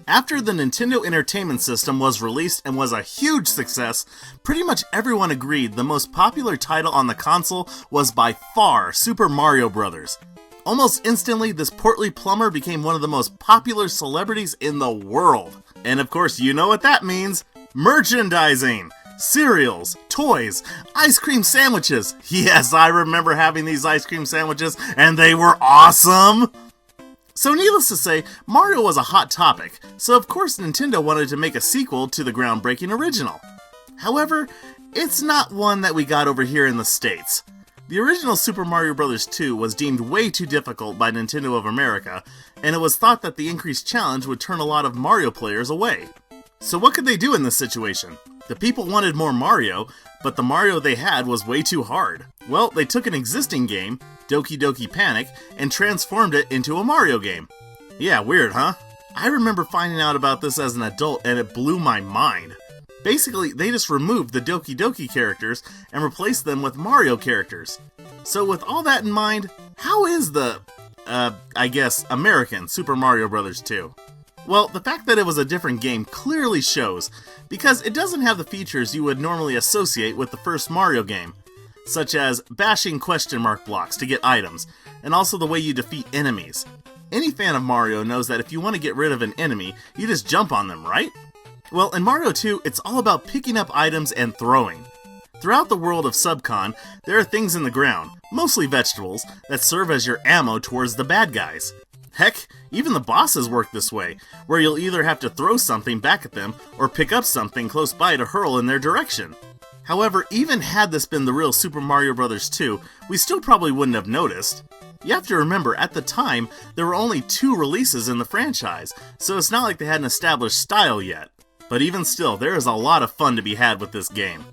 After the Nintendo Entertainment System was released and was a huge success, pretty much everyone agreed the most popular title on the console was by far Super Mario Bros. Almost instantly, this portly plumber became one of the most popular celebrities in the world. And of course, you know what that means. Merchandising! Cereals, toys, ice cream sandwiches. Yes, I remember having these ice cream sandwiches, and they were awesome! So needless to say, Mario was a hot topic, so of course Nintendo wanted to make a sequel to the groundbreaking original. However, it's not one that we got over here in the States. The original Super Mario Bros. 2 was deemed way too difficult by Nintendo of America, and it was thought that the increased challenge would turn a lot of Mario players away. So what could they do in this situation? The people wanted more Mario, but the Mario they had was way too hard. Well, they took an existing game, Doki Doki Panic, and transformed it into a Mario game. Yeah, weird, huh? I remember finding out about this as an adult and it blew my mind. Basically, they just removed the Doki Doki characters and replaced them with Mario characters. So with all that in mind, how is the, I guess, American Super Mario Bros. 2? Well, the fact that it was a different game clearly shows, because it doesn't have the features you would normally associate with the first Mario game, such as bashing question mark blocks to get items, and also the way you defeat enemies. Any fan of Mario knows that if you want to get rid of an enemy, you just jump on them, right? Well, in Mario 2, it's all about picking up items and throwing. Throughout the world of Subcon, there are things in the ground, mostly vegetables, that serve as your ammo towards the bad guys. Heck, even the bosses work this way, where you'll either have to throw something back at them or pick up something close by to hurl in their direction. However, even had this been the real Super Mario Bros. 2, we still probably wouldn't have noticed. You have to remember, at the time, there were only 2 releases in the franchise, so it's not like they had an established style yet. But even still, there is a lot of fun to be had with this game.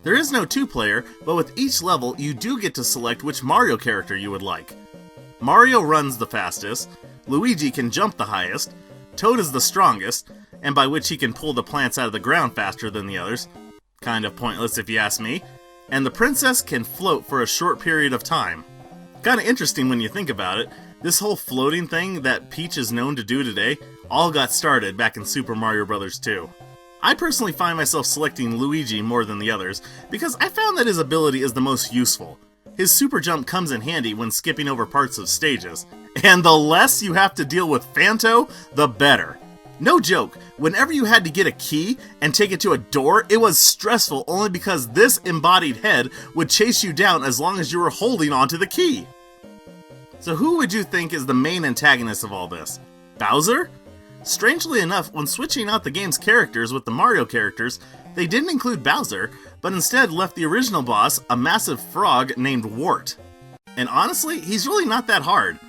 There is no 2-player, but with each level, you do get to select which Mario character you would like. Mario runs the fastest, Luigi can jump the highest, Toad is the strongest, and by which he can pull the plants out of the ground faster than the others. Kind of pointless if you ask me. And the princess can float for a short period of time. Kinda interesting when you think about it. This whole floating thing that Peach is known to do today all got started back in Super Mario Bros. 2. I personally find myself selecting Luigi more than the others because I found that his ability is the most useful. His super jump comes in handy when skipping over parts of stages. And the less you have to deal with Phanto, the better. No joke, whenever you had to get a key and take it to a door, it was stressful only because this embodied head would chase you down as long as you were holding onto the key. So who would you think is the main antagonist of all this? Bowser? Strangely enough, when switching out the game's characters with the Mario characters, they didn't include Bowser, but instead left the original boss, a massive frog named Wart. And honestly, he's really not that hard.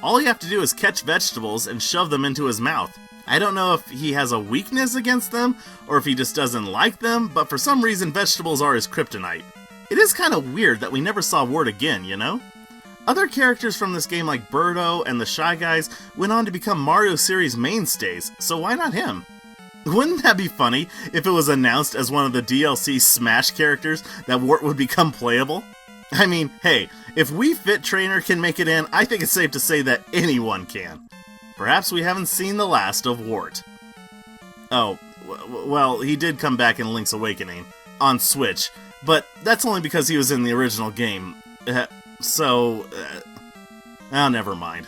All you have to do is catch vegetables and shove them into his mouth. I don't know if he has a weakness against them, or if he just doesn't like them, but for some reason vegetables are his kryptonite. It is kind of weird that we never saw Wart again, you know? Other characters from this game like Birdo and the Shy Guys went on to become Mario series mainstays, so why not him? Wouldn't that be funny if it was announced as one of the DLC Smash characters that Wart would become playable? I mean, hey, if Wii Fit Trainer can make it in, I think it's safe to say that anyone can. Perhaps we haven't seen the last of Wart. Oh, well, he did come back in Link's Awakening, on Switch, but that's only because he was in the original game. Oh, never mind.